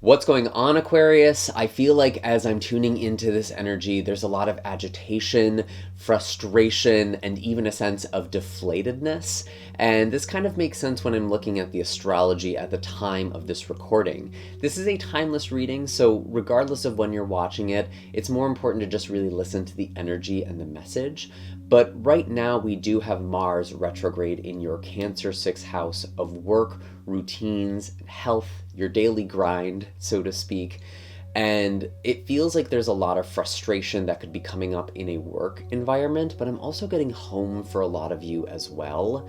What's going on, Aquarius? I feel like as I'm tuning into this energy, there's a lot of agitation, frustration, and even a sense of deflatedness. And this kind of makes sense when I'm looking at the astrology at the time of this recording. This is a timeless reading, so regardless of when you're watching it, it's more important to just really listen to the energy and the message. But right now, we do have Mars retrograde in your Cancer 6th house of work, routines, health, your daily grind, so to speak. And it feels like there's a lot of frustration that could be coming up in a work environment, but I'm also getting home for a lot of you as well.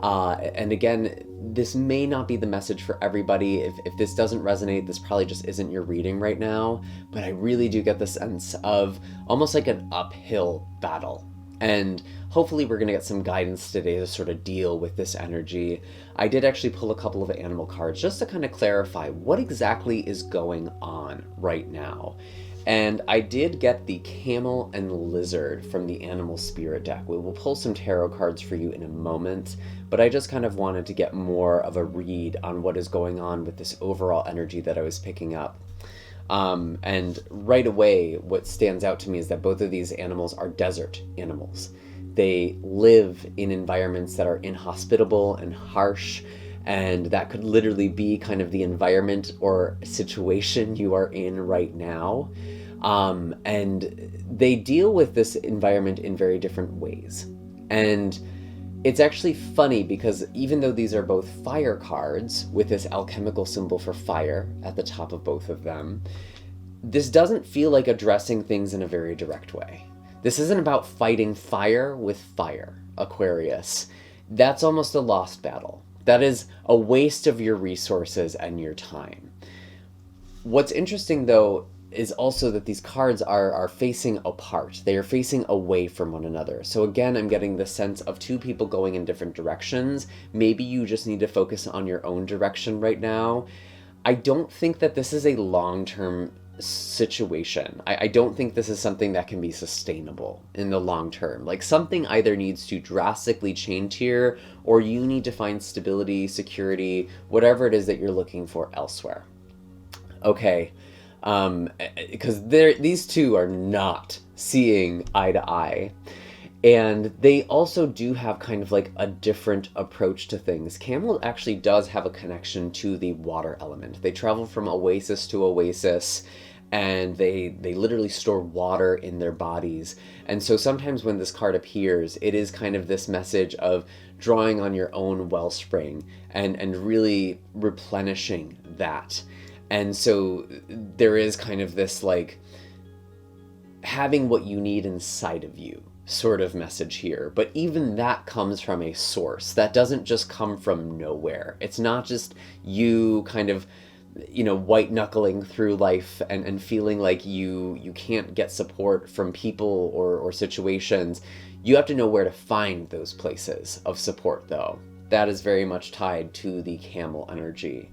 And again, this may not be the message for everybody. If this doesn't resonate, this probably just isn't your reading right now. But I really do get the sense of almost like an uphill battle. And hopefully we're going to get some guidance today to sort of deal with this energy. I did actually pull a couple of animal cards just to kind of clarify what exactly is going on right now. And I did get the camel and lizard from the animal spirit deck. We will pull some tarot cards for you in a moment, but I just kind of wanted to get more of a read on what is going on with this overall energy that I was picking up. And right away, what stands out to me is that both of these animals are desert animals. They live in environments that are inhospitable and harsh, and that could literally be kind of the environment or situation you are in right now. And they deal with this environment in very different ways. And it's actually funny because even though these are both fire cards with this alchemical symbol for fire at the top of both of them, this doesn't feel like addressing things in a very direct way. This isn't about fighting fire with fire, Aquarius. That's almost a lost battle. That is a waste of your resources and your time. What's interesting though is also that these cards are facing apart. They are facing away from one another. So again, I'm getting the sense of two people going in different directions. Maybe you just need to focus on your own direction right now. I don't think that this is a long-term situation. I don't think this is something that can be sustainable in the long term. Like something either needs to drastically change here, or you need to find stability, security, whatever it is that you're looking for elsewhere. Okay. Because these two are not seeing eye to eye. And they also do have kind of like a different approach to things. Camel actually does have a connection to the water element. They travel from oasis to oasis, and they literally store water in their bodies. And so sometimes when this card appears, it is kind of this message of drawing on your own wellspring and really replenishing that. And so there is kind of this like having what you need inside of you sort of message here. But even that comes from a source. That doesn't just come from nowhere. It's not just you kind of, white knuckling through life and feeling like you can't get support from people or situations. You have to know where to find those places of support though. That is very much tied to the camel energy.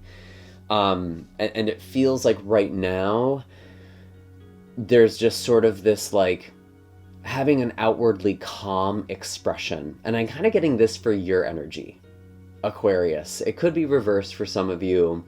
And it feels like right now, there's just sort of this like having an outwardly calm expression. And I'm kind of getting this for your energy, Aquarius. It could be reversed for some of you.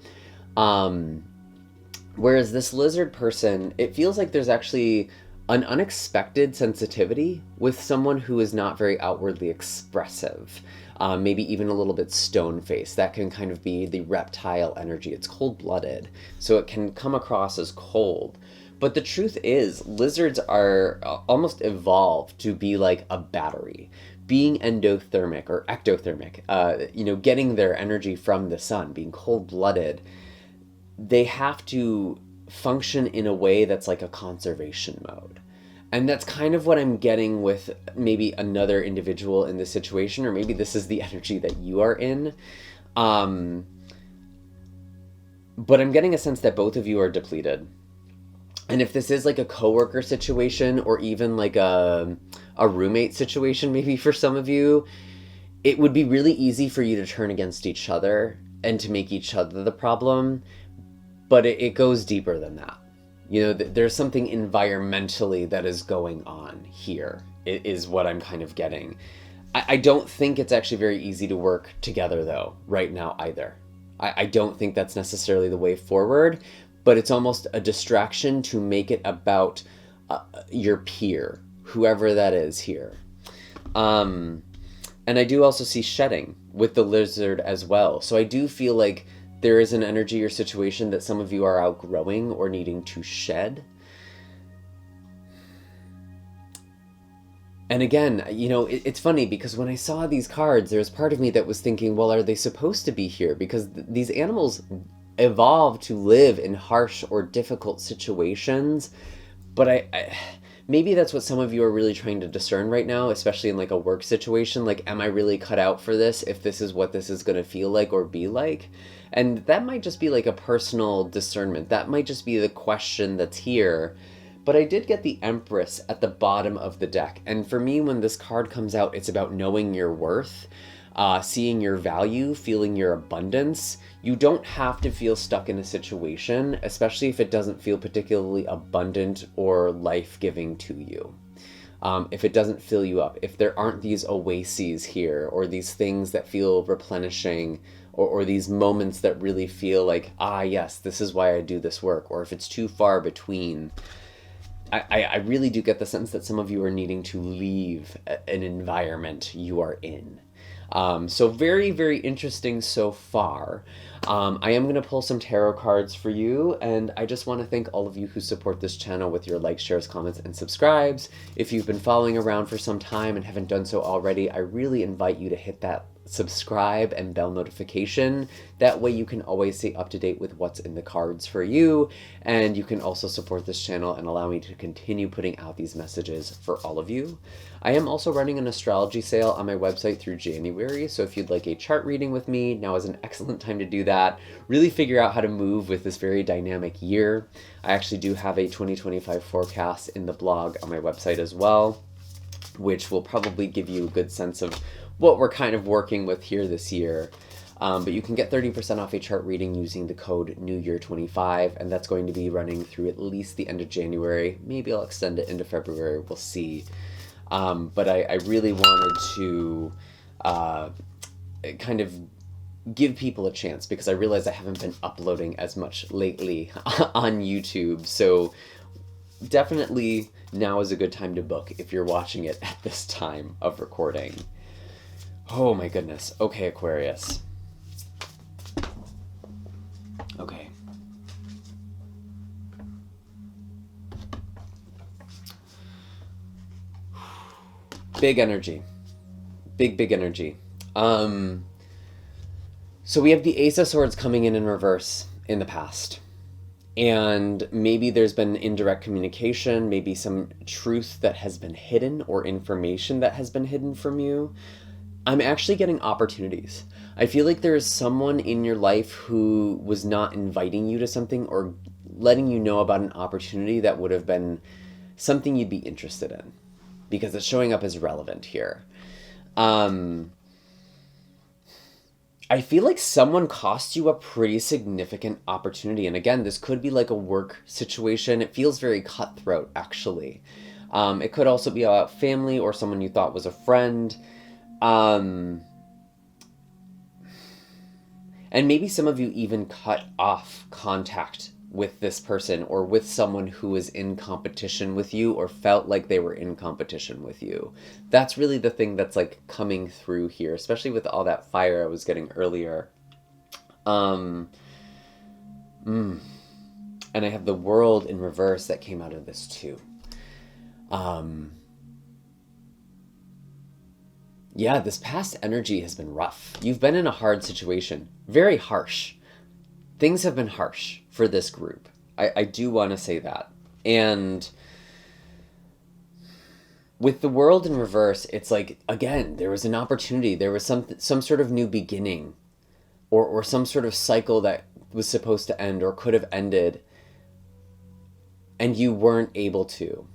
Whereas this lizard person, it feels like there's actually an unexpected sensitivity with someone who is not very outwardly expressive. Maybe even a little bit stone-faced. That can kind of be the reptile energy. It's cold-blooded, so it can come across as cold. But the truth is, lizards are almost evolved to be like a battery, being endothermic or ectothermic, getting their energy from the sun, being cold-blooded. They have to function in a way that's like a conservation mode. And that's kind of what I'm getting with maybe another individual in this situation, or maybe this is the energy that you are in. But I'm getting a sense that both of you are depleted. And if this is like a coworker situation or even like a roommate situation, maybe for some of you, it would be really easy for you to turn against each other and to make each other the problem. But it goes deeper than that. There's something environmentally that is going on here, is what I'm kind of getting. I don't think it's actually very easy to work together, though, right now either. I don't think that's necessarily the way forward, but it's almost a distraction to make it about your peer, whoever that is here. And I do also see shedding with the lizard as well. So I do feel like there is an energy or situation that some of you are outgrowing or needing to shed. And again, you know, it's funny because when I saw these cards, there's part of me that was thinking, well, are they supposed to be here? Because these animals evolve to live in harsh or difficult situations. But I maybe that's what some of you are really trying to discern right now, especially in like a work situation. Like, am I really cut out for this if this is what this is going to feel like or be like? And that might just be like a personal discernment. That might just be the question that's here. But I did get the Empress at the bottom of the deck. And for me, when this card comes out, it's about knowing your worth, seeing your value, feeling your abundance. You don't have to feel stuck in a situation, especially if it doesn't feel particularly abundant or life-giving to you. If it doesn't fill you up, if there aren't these oases here or these things that feel replenishing or these moments that really feel like, yes, this is why I do this work, or if it's too far between, I really do get the sense that some of you are needing to leave an environment you are in. So very, very interesting so far. I am going to pull some tarot cards for you, and I just want to thank all of you who support this channel with your likes, shares, comments, and subscribes. If you've been following around for some time and haven't done so already, I really invite you to hit that subscribe and bell notification. That way you can always stay up to date with what's in the cards for you, and you can also support this channel and allow me to continue putting out these messages for all of you. I am also running an astrology sale on my website through January, so if you'd like a chart reading with me, now is an excellent time to do that. Really figure out how to move with this very dynamic year. I actually do have a 2025 forecast in the blog on my website as well, which will probably give you a good sense of what we're kind of working with here this year. But you can get 30% off a chart reading using the code NEWYEAR25, and that's going to be running through at least the end of January. Maybe I'll extend it into February, we'll see. But I really wanted to kind of give people a chance because I realize I haven't been uploading as much lately on YouTube. So definitely now is a good time to book if you're watching it at this time of recording. Oh my goodness. Okay, Aquarius. Okay. Big energy. Big energy. So we have the Ace of Swords coming in reverse in the past. And maybe there's been indirect communication, maybe some truth that has been hidden or information that has been hidden from you. I'm actually getting opportunities. I feel like there is someone in your life who was not inviting you to something or letting you know about an opportunity that would have been something you'd be interested in, because it's showing up as relevant here. I feel like someone cost you a pretty significant opportunity. And again, this could be like a work situation. It feels very cutthroat, actually. It could also be about family or someone you thought was a friend. And maybe some of you even cut off contact with this person or with someone who was in competition with you or felt like they were in competition with you. That's really the thing that's like coming through here, especially with all that fire I was getting earlier. And I have the World in reverse that came out of this too. Yeah, this past energy has been rough. You've been in a hard situation, very harsh. Things have been harsh for this group. I do want to say that. And with the World in reverse, it's like, again, there was an opportunity. There was some sort of new beginning or some sort of cycle that was supposed to end or could have ended, and you weren't able to.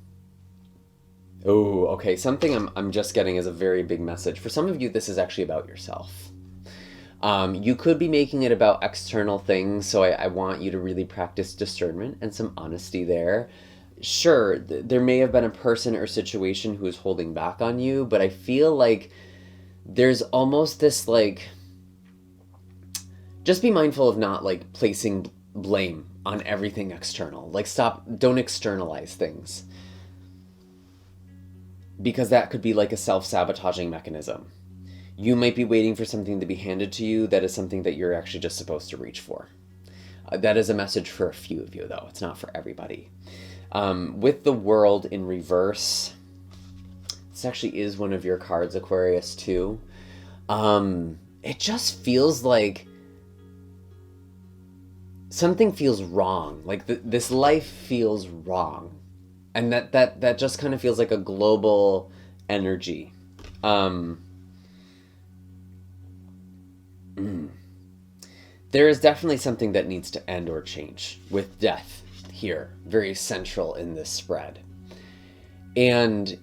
Oh, okay. Something I'm just getting is a very big message. For some of you, this is actually about yourself. You could be making it about external things, so I want you to really practice discernment and some honesty there. Sure, there may have been a person or situation who is holding back on you, but I feel like there's almost this like, just be mindful of not like placing blame on everything external. Like don't externalize things. Because that could be like a self-sabotaging mechanism. You might be waiting for something to be handed to you that is something that you're actually just supposed to reach for. That is a message for a few of you, though. It's not for everybody. With the World in reverse, this actually is one of your cards, Aquarius, too. It just feels like something feels wrong. Like this life feels wrong. And that just kind of feels like a global energy. There is definitely something that needs to end or change with death here, very central in this spread. And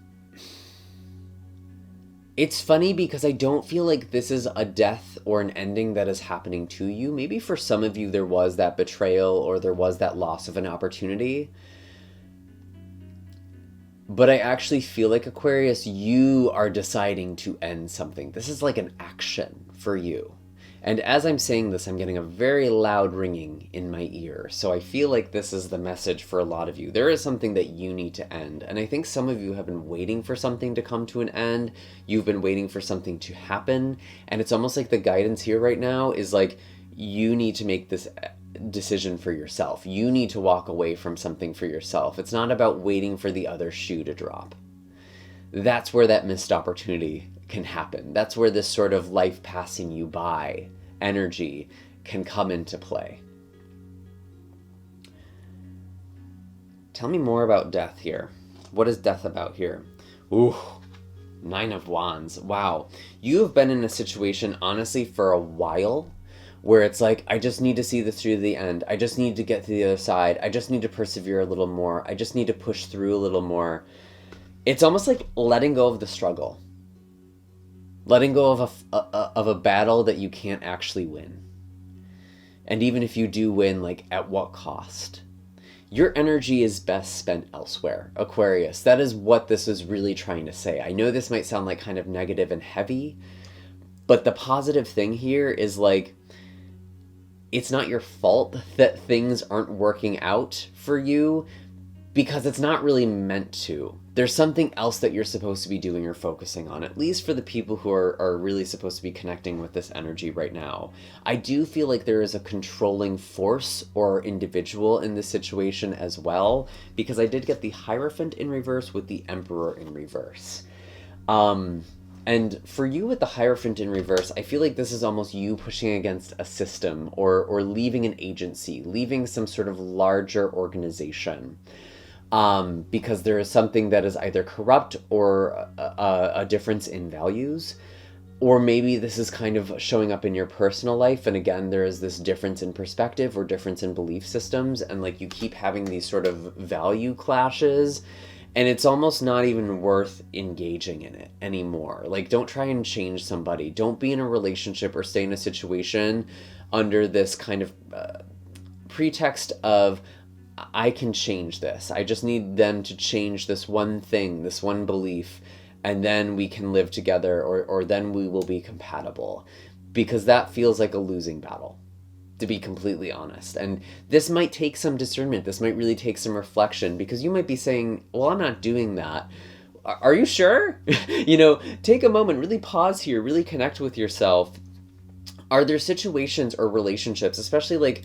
it's funny because I don't feel like this is a death or an ending that is happening to you. Maybe for some of you there was that betrayal or there was that loss of an opportunity. But I actually feel like, Aquarius, you are deciding to end something. This is like an action for you. And as I'm saying this, I'm getting a very loud ringing in my ear. So I feel like this is the message for a lot of you. There is something that you need to end. And I think some of you have been waiting for something to come to an end. You've been waiting for something to happen. And it's almost like the guidance here right now is like, you need to make this decision for yourself. You need to walk away from something for yourself. It's not about waiting for the other shoe to drop. That's where that missed opportunity can happen. That's where this sort of life passing you by energy can come into play. Tell me more about death here. What is death about here? Ooh, 9 of Wands. Wow. You have been in a situation, honestly, for a while where it's like, I just need to see this through to the end. I just need to get to the other side. I just need to persevere a little more. I just need to push through a little more. It's almost like letting go of the struggle. Letting go of a battle that you can't actually win. And even if you do win, like, at what cost? Your energy is best spent elsewhere, Aquarius. That is what this is really trying to say. I know this might sound like kind of negative and heavy, but the positive thing here is like, it's not your fault that things aren't working out for you because it's not really meant to. There's something else that you're supposed to be doing or focusing on, at least for the people who are really supposed to be connecting with this energy right now. I do feel like there is a controlling force or individual in this situation as well, because I did get the Hierophant in reverse with the Emperor in reverse. And for you with the Hierophant in reverse, I feel like this is almost you pushing against a system or leaving an agency, leaving some sort of larger organization. Because there is something that is either corrupt or a difference in values, or maybe this is kind of showing up in your personal life. And again, there is this difference in perspective or difference in belief systems. And like you keep having these sort of value clashes and it's almost not even worth engaging in it anymore. Like, don't try and change somebody. Don't be in a relationship or stay in a situation under this kind of pretext of, I can change this. I just need them to change this one thing, this one belief, and then we can live together, or then we will be compatible. Because that feels like a losing battle, to be completely honest. And this might take some discernment. This might really take some reflection, because you might be saying, well, I'm not doing that. Are you sure? Take a moment, really pause here, really connect with yourself. Are there situations or relationships, especially like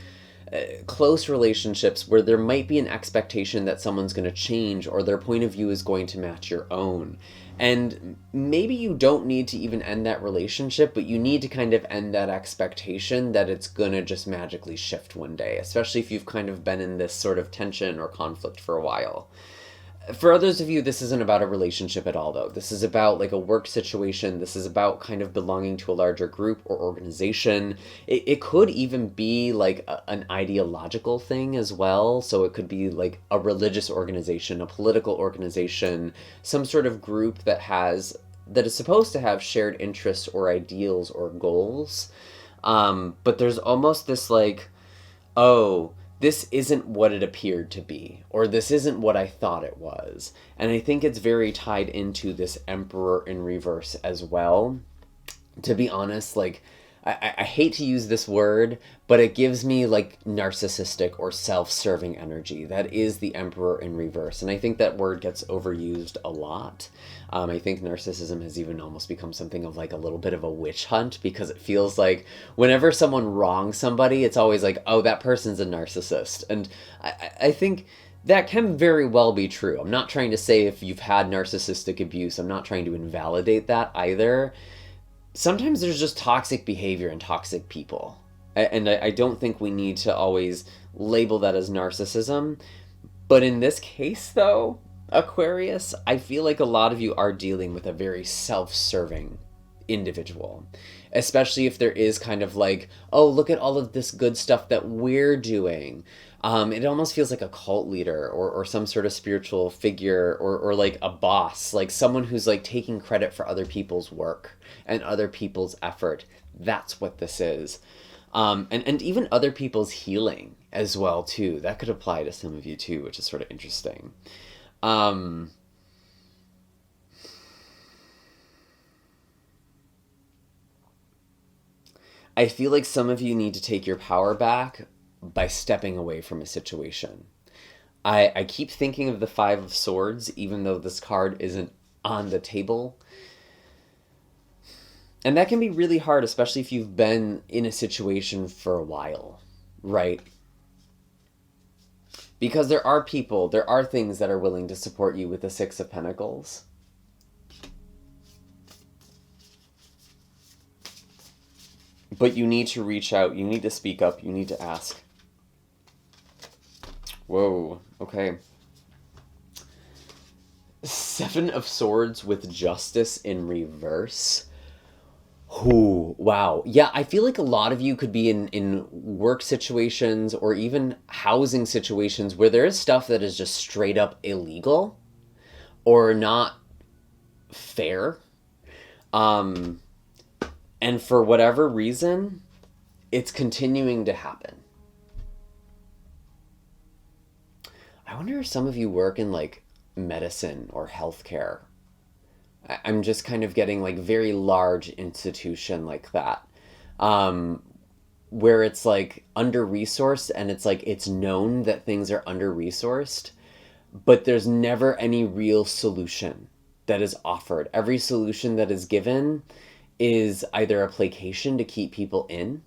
close relationships, where there might be an expectation that someone's going to change or their point of view is going to match your own? And maybe you don't need to even end that relationship, but you need to kind of end that expectation that it's going to just magically shift one day, especially if you've kind of been in this sort of tension or conflict for a while. For others of you, this isn't about a relationship at all, though. This is about like a work situation. This is about kind of belonging to a larger group or organization. It could even be like an ideological thing as well. So it could be like a religious organization, a political organization, some sort of group that is supposed to have shared interests or ideals or goals. But there's almost this like, oh, this isn't what it appeared to be, or this isn't what I thought it was. And I think it's very tied into this Emperor in reverse as well. To be honest, like, I hate to use this word, but it gives me like narcissistic or self-serving energy. That is the Emperor in reverse. And I think that word gets overused a lot. I think narcissism has even almost become something of like a little bit of a witch hunt, because it feels like whenever someone wrongs somebody, it's always like, oh, that person's a narcissist. And I think that can very well be true. I'm not trying to say if you've had narcissistic abuse, I'm not trying to invalidate that either. Sometimes there's just toxic behavior and toxic people. And I don't think we need to always label that as narcissism. But in this case, though, Aquarius, I feel like a lot of you are dealing with a very self-serving individual. Especially if there is kind of like, oh, look at all of this good stuff that we're doing. It almost feels like a cult leader or some sort of spiritual figure or like a boss, like someone who's like taking credit for other people's work and other people's effort. That's what this is. And even other people's healing as well, too. That could apply to some of you, too, which is sort of interesting. I feel like some of you need to take your power back by stepping away from a situation. I keep thinking of the Five of Swords, even though this card isn't on the table. And that can be really hard, especially if you've been in a situation for a while, right? Because there are people, there are things that are willing to support you with the Six of Pentacles. But you need to reach out, you need to speak up, you need to ask. Whoa, okay. Seven of Swords with Justice in reverse. Ooh, wow. Yeah, I feel like a lot of you could be in work situations or even housing situations where there is stuff that is just straight up illegal or not fair. And for whatever reason, it's continuing to happen. I wonder if some of you work in like medicine or healthcare. I'm just kind of getting like very large institution like that, where it's like under-resourced and it's like it's known that things are under-resourced, but there's never any real solution that is offered. Every solution that is given is either a placation to keep people in,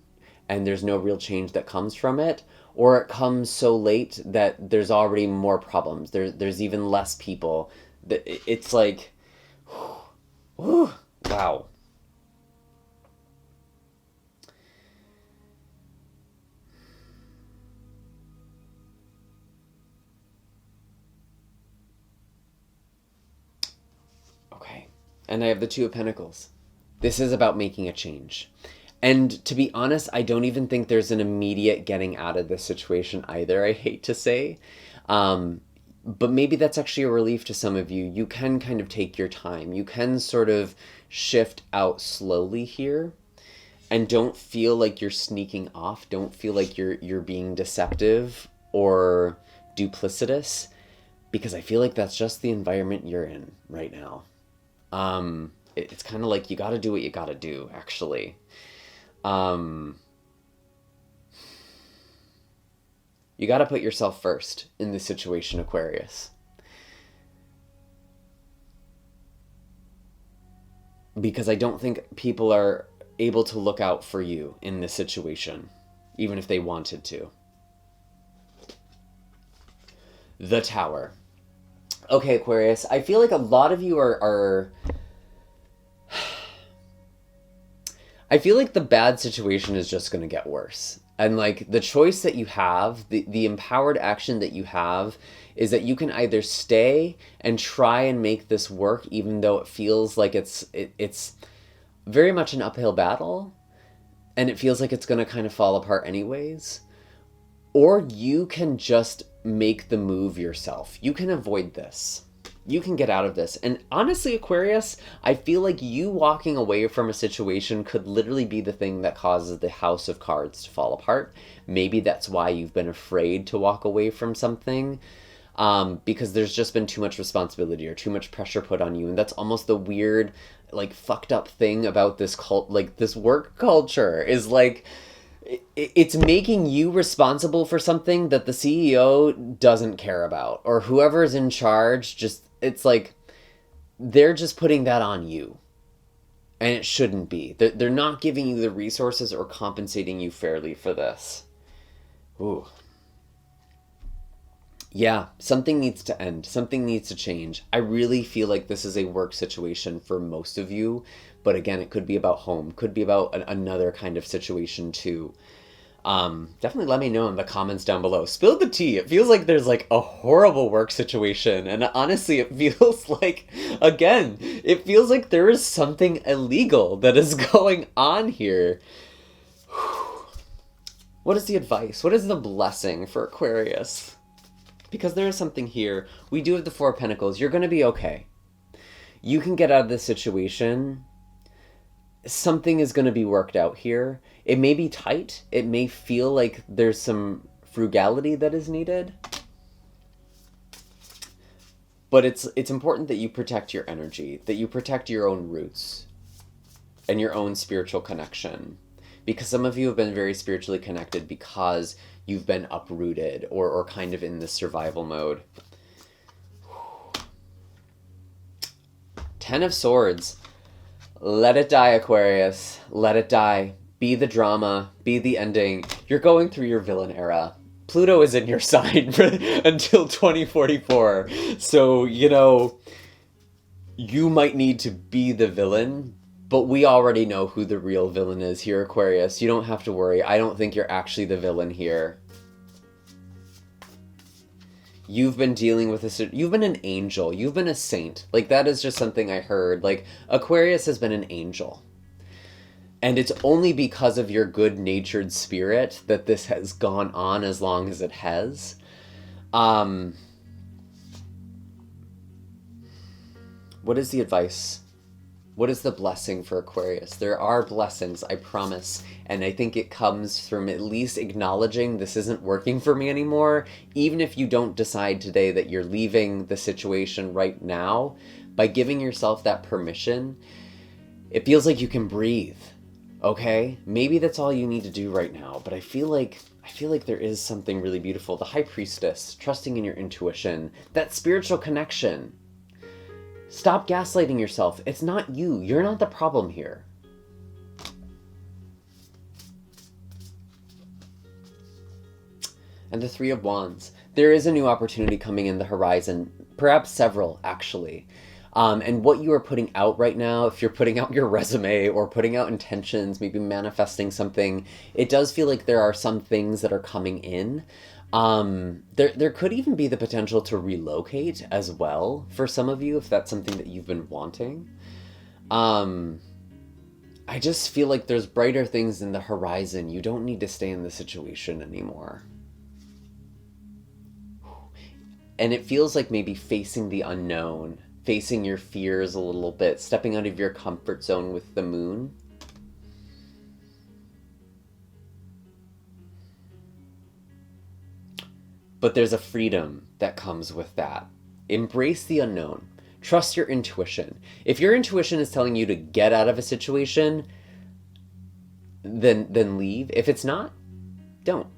and there's no real change that comes from it, or it comes so late that there's already more problems. There's even less people. It's like, whew, wow. Okay, and I have the Two of Pentacles. This is about making a change. And to be honest, I don't even think there's an immediate getting out of this situation either, I hate to say. But maybe that's actually a relief to some of you. You can kind of take your time. You can sort of shift out slowly here. And don't feel like you're sneaking off. Don't feel like you're being deceptive or duplicitous. Because I feel like that's just the environment you're in right now. It's kind of like you got to do what you got to do, actually. You got to put yourself first in this situation, Aquarius. Because I don't think people are able to look out for you in this situation, even if they wanted to. The Tower. Okay, Aquarius, I feel like a lot of you are I feel like the bad situation is just going to get worse. And like the choice that you have, the empowered action that you have is that you can either stay and try and make this work, even though it feels like it's very much an uphill battle and it feels like it's going to kind of fall apart anyways. Or you can just make the move yourself. You can avoid this. You can get out of this. And honestly, Aquarius, I feel like you walking away from a situation could literally be the thing that causes the House of Cards to fall apart. Maybe that's why you've been afraid to walk away from something, because there's just been too much responsibility or too much pressure put on you. And that's almost the weird like fucked up thing about this like this work culture is like it's making you responsible for something that the CEO doesn't care about, or whoever's in charge. Just, it's like they're just putting that on you, and it shouldn't be. They're not giving you the resources or compensating you fairly for this. Ooh. Yeah, something needs to end. Something needs to change. I really feel like this is a work situation for most of you. But again, it could be about home. Could be about another kind of situation too. Definitely let me know in the comments down below. Spill the tea. It feels like there's like a horrible work situation. And honestly, it feels like, again, it feels like there is something illegal that is going on here. What is the advice? What is the blessing for Aquarius? Because there is something here. We do have the Four of Pentacles. You're going to be okay. You can get out of this situation. Something is going to be worked out here. It may be tight. It may feel like there's some frugality that is needed. But it's important that you protect your energy, that you protect your own roots and your own spiritual connection. Because some of you have been very spiritually connected because you've been uprooted or kind of in this survival mode. Ten of Swords. Let it die, Aquarius. Let it die. Be the drama. Be the ending. You're going through your villain era. Pluto is in your sign until 2044. So, you know, you might need to be the villain, but we already know who the real villain is here, Aquarius. You don't have to worry. I don't think you're actually the villain here. You've been dealing with this. You've been an angel. You've been a saint. Like, that is just something I heard. Like, Aquarius has been an angel. And it's only because of your good-natured spirit that this has gone on as long as it has. What is the advice? What is the blessing for Aquarius? There are blessings, I promise. And I think it comes from at least acknowledging this isn't working for me anymore. Even if you don't decide today that you're leaving the situation right now, by giving yourself that permission, it feels like you can breathe. Okay? Maybe that's all you need to do right now. But I feel like there is something really beautiful. The High Priestess, trusting in your intuition, that spiritual connection. Stop gaslighting yourself. It's not you. You're not the problem here. And the Three of Wands. There is a new opportunity coming in the horizon. Perhaps several, actually. And what you are putting out right now, if you're putting out your resume or putting out intentions, maybe manifesting something, it does feel like there are some things that are coming in. There could even be the potential to relocate as well for some of you, if that's something that you've been wanting. I just feel like there's brighter things in the horizon. You don't need to stay in the situation anymore. And it feels like maybe facing the unknown, facing your fears a little bit, stepping out of your comfort zone with the moon. But there's a freedom that comes with that. Embrace the unknown. Trust your intuition. If your intuition is telling you to get out of a situation, then leave. If it's not, don't.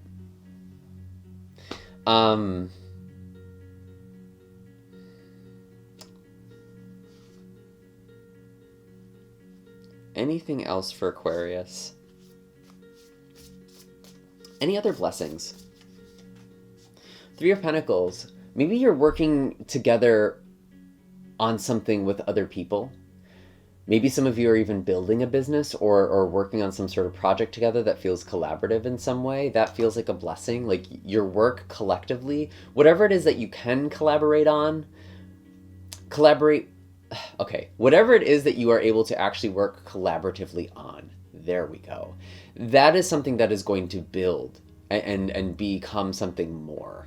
Anything else for Aquarius? Any other blessings? Three of Pentacles. Maybe you're working together on something with other people. Maybe some of you are even building a business or working on some sort of project together that feels collaborative in some way. That feels like a blessing. Like your work collectively, whatever it is that you can collaborate on, collaborate. Okay, whatever it is that you are able to actually work collaboratively on. There we go. That is something that is going to build and become something more.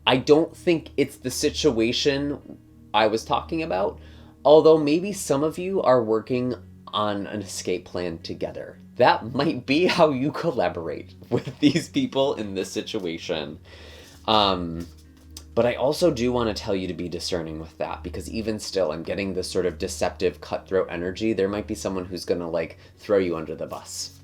I don't think it's the situation I was talking about, although maybe some of you are working on an escape plan together. That might be how you collaborate with these people in this situation. But I also do want to tell you to be discerning with that, because even still, I'm getting this sort of deceptive cutthroat energy. There might be someone who's going to like throw you under the bus.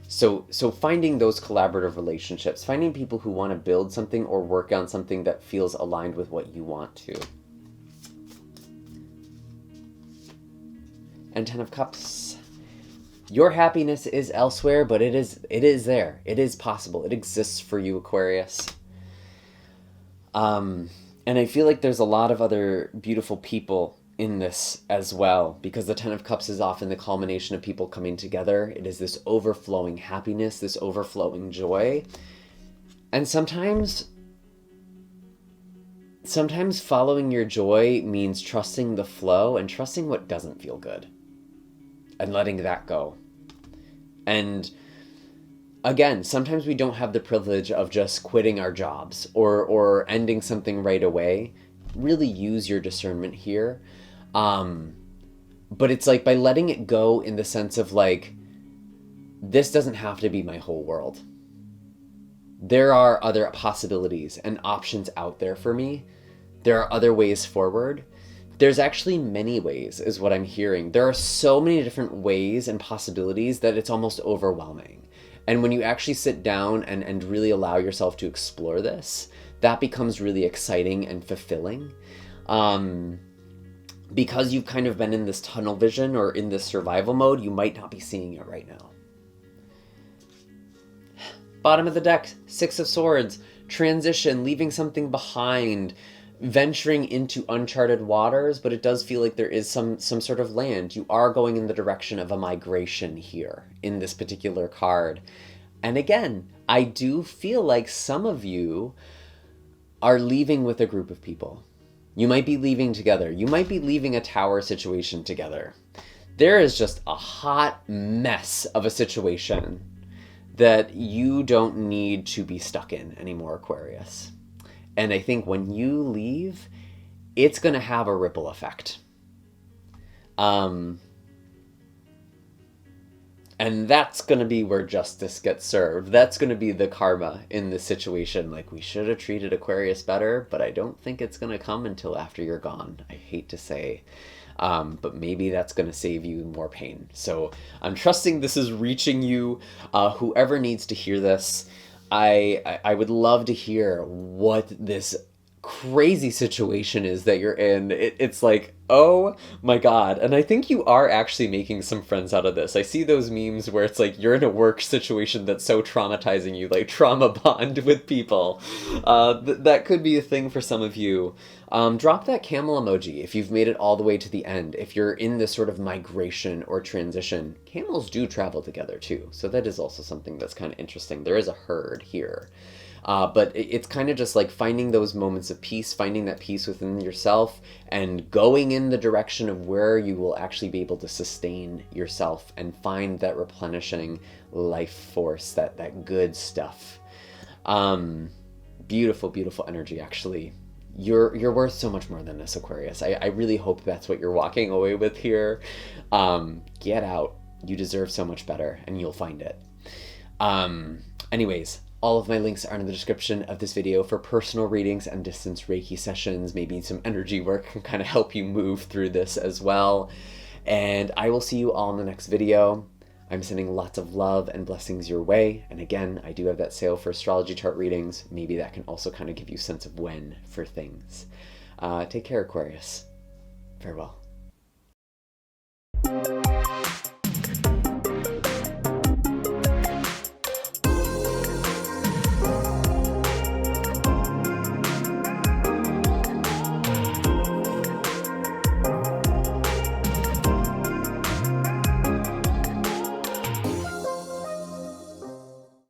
So finding those collaborative relationships, finding people who want to build something or work on something that feels aligned with what you want to. And 10 of Cups. Your happiness is elsewhere, but it is there. It is possible. It exists for you, Aquarius. And I feel like there's a lot of other beautiful people in this as well, because the 10 of Cups is often the culmination of people coming together. It is this overflowing happiness, this overflowing joy. And sometimes following your joy means trusting the flow and trusting what doesn't feel good and letting that go. And again, sometimes we don't have the privilege of just quitting our jobs or ending something right away. Really use your discernment here. But it's like by letting it go in the sense of like, this doesn't have to be my whole world. There are other possibilities and options out there for me. There are other ways forward. There's actually many ways, is what I'm hearing. There are so many different ways and possibilities that it's almost overwhelming. And when you actually sit down and really allow yourself to explore this, that becomes really exciting and fulfilling. Because you've kind of been in this tunnel vision or in this survival mode, you might not be seeing it right now. Bottom of the deck, 6 of Swords, transition, leaving something behind, venturing into uncharted waters, but it does feel like there is some sort of land. You are going in the direction of a migration here in this particular card. And again, I do feel like some of you are leaving with a group of people. You might be leaving together. You might be leaving a tower situation together. There is just a hot mess of a situation that you don't need to be stuck in anymore, Aquarius. And I think when you leave, it's going to have a ripple effect. And that's going to be where justice gets served. That's going to be the karma in this situation. Like, we should have treated Aquarius better, but I don't think it's going to come until after you're gone. I hate to say. But maybe that's going to save you more pain. So I'm trusting this is reaching you. Whoever needs to hear this, I would love to hear what this crazy situation is that you're in. It's like, oh my God. And I think you are actually making some friends out of this. I see those memes where it's like you're in a work situation that's so traumatizing you, like trauma bond with people. That could be a thing for some of you. Drop that camel emoji if you've made it all the way to the end. If you're in this sort of migration or transition, camels do travel together too. So that is also something that's kind of interesting. There is a herd here. But it's kind of just like finding those moments of peace, finding that peace within yourself, and going in the direction of where you will actually be able to sustain yourself and find that replenishing life force, that good stuff. Beautiful, beautiful energy, actually. You're worth so much more than this, Aquarius. I really hope that's what you're walking away with here. Get out. You deserve so much better, and you'll find it. Anyways, all of my links are in the description of this video for personal readings and distance Reiki sessions. Maybe some energy work can kind of help you move through this as well. And I will see you all in the next video. I'm sending lots of love and blessings your way. And again, I do have that sale for astrology chart readings. Maybe that can also kind of give you a sense of when for things. Take care, Aquarius. Farewell.